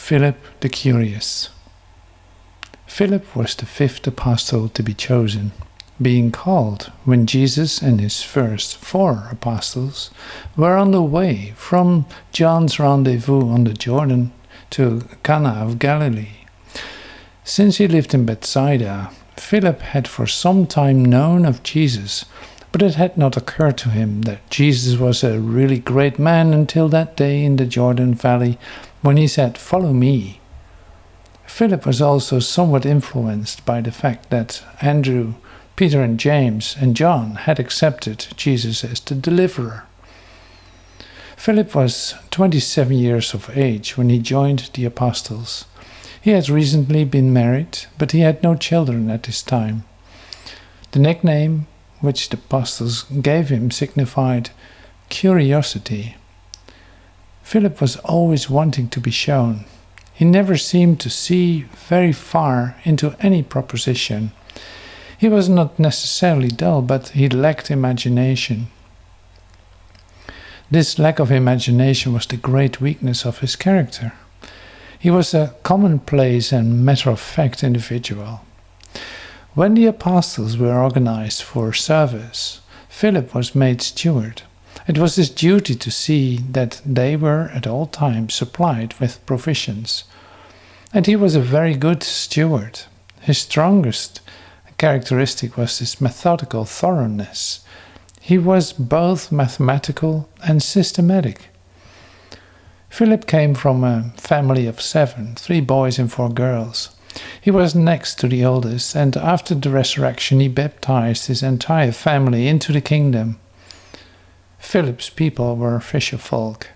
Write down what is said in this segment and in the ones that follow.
Philip the Curious. Philip was the fifth apostle to be chosen, being called when Jesus and his first 4 apostles were on the way from John's rendezvous on the Jordan to Cana of Galilee. Since he lived in Bethsaida, Philip had for some time known of Jesus, but it had not occurred to him that Jesus was a really great man until that day in the Jordan Valley when he said, "Follow me." Philip was also somewhat influenced by the fact that Andrew, Peter and James and John had accepted Jesus as the deliverer. Philip was 27 years of age when he joined the Apostles. He had recently been married, but he had no children at this time. The nickname which the Apostles gave him signified curiosity. Philip was always wanting to be shown. He never seemed to see very far into any proposition. He was not necessarily dull, but he lacked imagination. This lack of imagination was the great weakness of his character. He was a commonplace and matter-of-fact individual. When the apostles were organized for service, Philip was made steward. It was his duty to see that they were at all times supplied with provisions. And he was a very good steward. His strongest characteristic was his methodical thoroughness. He was both mathematical and systematic. Philip came from a family of 7, 3 boys and 4 girls. He was next to the oldest, and after the resurrection he baptized his entire family into the kingdom. Philip's people were fisher folk.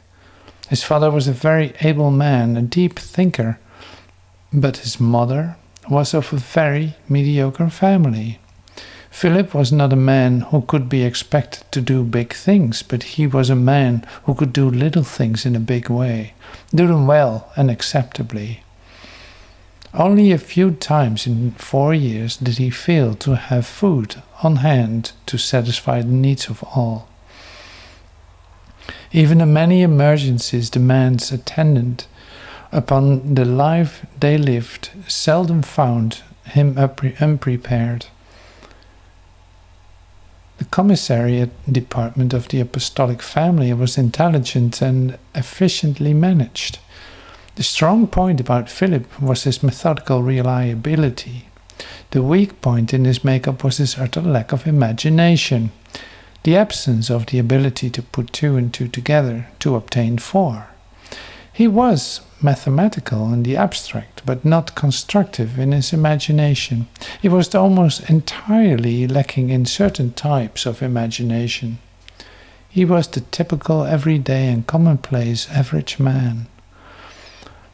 His father was a very able man, a deep thinker, but his mother was of a very mediocre family. Philip was not a man who could be expected to do big things, but he was a man who could do little things in a big way, do them well and acceptably. Only a few times in 4 years did he fail to have food on hand to satisfy the needs of all. Even the many emergencies demands attendant upon the life they lived seldom found him unprepared. The commissariat department of the apostolic family was intelligent and efficiently managed. The strong point about Philip was his methodical reliability. The weak point in his makeup was his utter lack of imagination, the absence of the ability to put 2 and 2 together to obtain 4. He was mathematical in the abstract, but not constructive in his imagination. He was almost entirely lacking in certain types of imagination. He was the typical everyday and commonplace average man.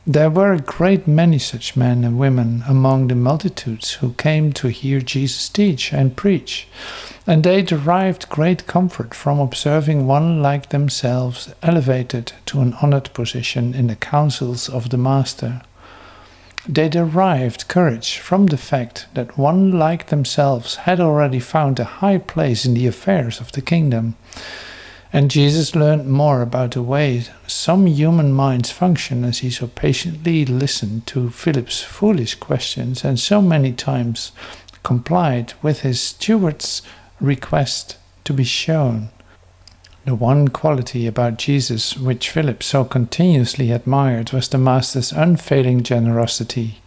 There were a great many such men and women among the multitudes who came to hear Jesus teach and preach, and they derived great comfort from observing one like themselves elevated to an honored position in the councils of the Master. They derived courage from the fact that one like themselves had already found a high place in the affairs of the kingdom. And Jesus learned more about the way some human minds function as he so patiently listened to Philip's foolish questions and so many times complied with his steward's request to be shown. The one quality about Jesus which Philip so continuously admired was the Master's unfailing generosity.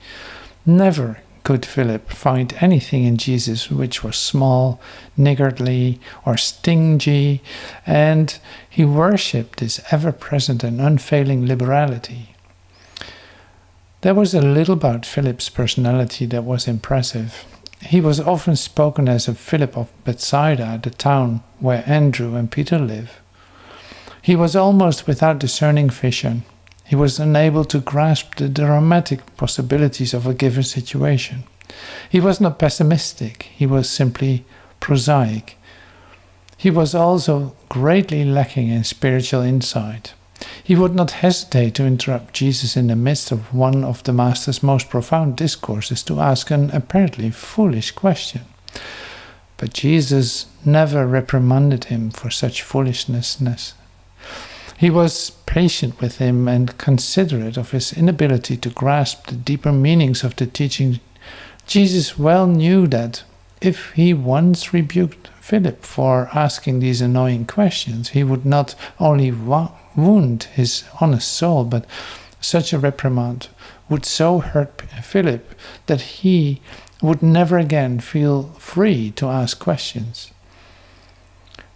Never could Philip find anything in Jesus which was small, niggardly, or stingy, and he worshipped this ever-present and unfailing liberality. There was a little about Philip's personality that was impressive. He was often spoken as a Philip of Bethsaida, the town where Andrew and Peter live. He was almost without discerning vision. He was unable to grasp the dramatic possibilities of a given situation. He was not pessimistic, he was simply prosaic. He was also greatly lacking in spiritual insight. He would not hesitate to interrupt Jesus in the midst of one of the Master's most profound discourses to ask an apparently foolish question. But Jesus never reprimanded him for such foolishness. He was patient with him and considerate of his inability to grasp the deeper meanings of the teaching. Jesus well knew that if he once rebuked Philip for asking these annoying questions, he would not only wound his honest soul, but such a reprimand would so hurt Philip that he would never again feel free to ask questions.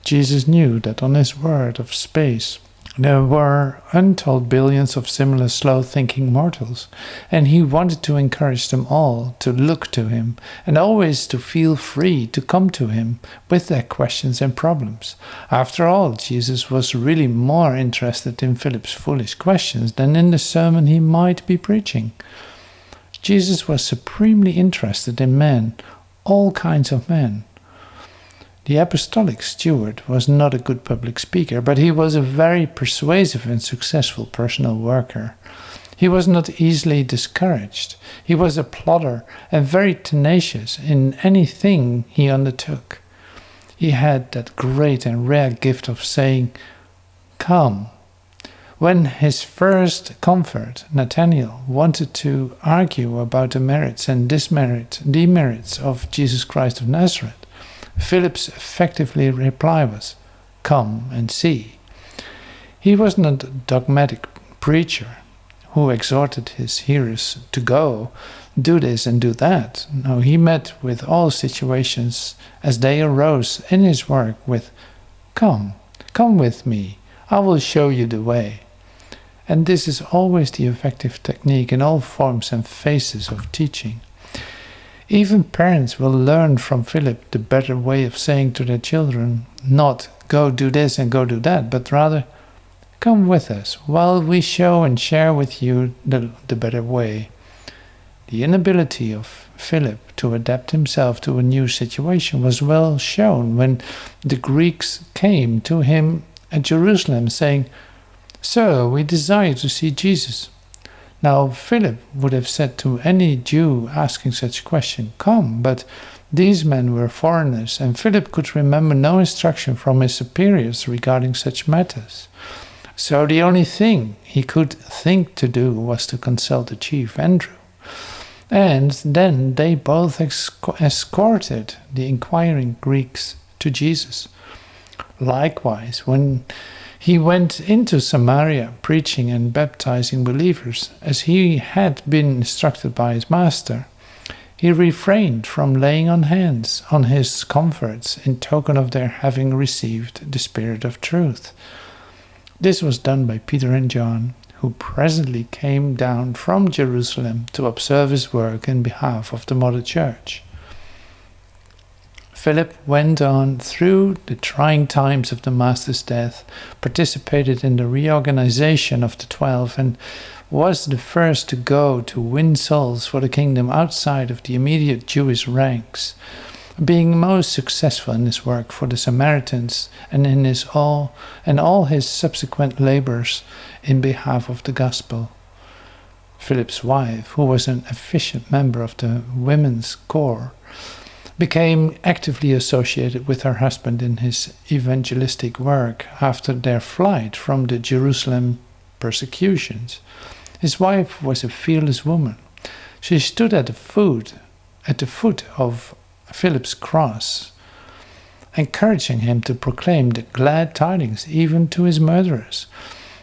Jesus knew that on his world of space there were untold billions of similar slow-thinking mortals, and he wanted to encourage them all to look to him and always to feel free to come to him with their questions and problems. After all, Jesus was really more interested in Philip's foolish questions than in the sermon he might be preaching. Jesus was supremely interested in men, all kinds of men. The apostolic steward was not a good public speaker, but he was a very persuasive and successful personal worker. He was not easily discouraged. He was a plodder and very tenacious in anything he undertook. He had that great and rare gift of saying, "Come." When his first convert, Nathanael, wanted to argue about the merits and demerits of Jesus Christ of Nazareth, Philip's effective reply was, "Come and see." He was not a dogmatic preacher who exhorted his hearers to go, do this and do that. No, he met with all situations as they arose in his work with, "Come with me, I will show you the way." And this is always the effective technique in all forms and phases of teaching. Even parents will learn from Philip the better way of saying to their children, not "go do this and go do that," but rather "come with us while we show and share with you the better way." The inability of Philip to adapt himself to a new situation was well shown when the Greeks came to him at Jerusalem saying, "Sir, we desire to see Jesus." Now, Philip would have said to any Jew asking such a question, "Come," but these men were foreigners, and Philip could remember no instruction from his superiors regarding such matters. So the only thing he could think to do was to consult the chief, Andrew. And then they both escorted the inquiring Greeks to Jesus. Likewise, when he went into Samaria, preaching and baptizing believers, as he had been instructed by his master, he refrained from laying on hands on his converts in token of their having received the Spirit of truth. This was done by Peter and John, who presently came down from Jerusalem to observe his work in behalf of the mother church. Philip went on through the trying times of the Master's death, participated in the reorganization of the 12, and was the first to go to win souls for the kingdom outside of the immediate Jewish ranks, being most successful in his work for the Samaritans and in all his subsequent labors in behalf of the gospel. Philip's wife, who was an efficient member of the women's corps, became actively associated with her husband in his evangelistic work after their flight from the Jerusalem persecutions. His wife was a fearless woman. She stood at the foot of Philip's cross, encouraging him to proclaim the glad tidings even to his murderers.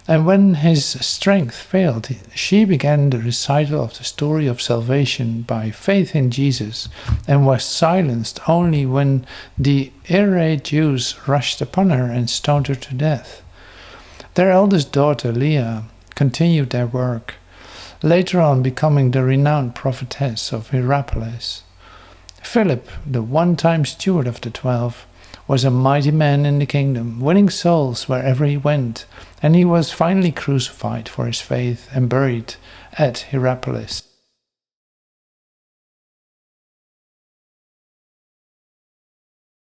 And when his strength failed, she began the recital of the story of salvation by faith in Jesus, and was silenced only when the irate Jews rushed upon her and stoned her to death. Their eldest daughter, Leah, continued their work, later on becoming the renowned prophetess of Hierapolis. Philip, the one-time steward of the 12, was a mighty man in the kingdom, winning souls wherever he went, and he was finally crucified for his faith and buried at Hierapolis.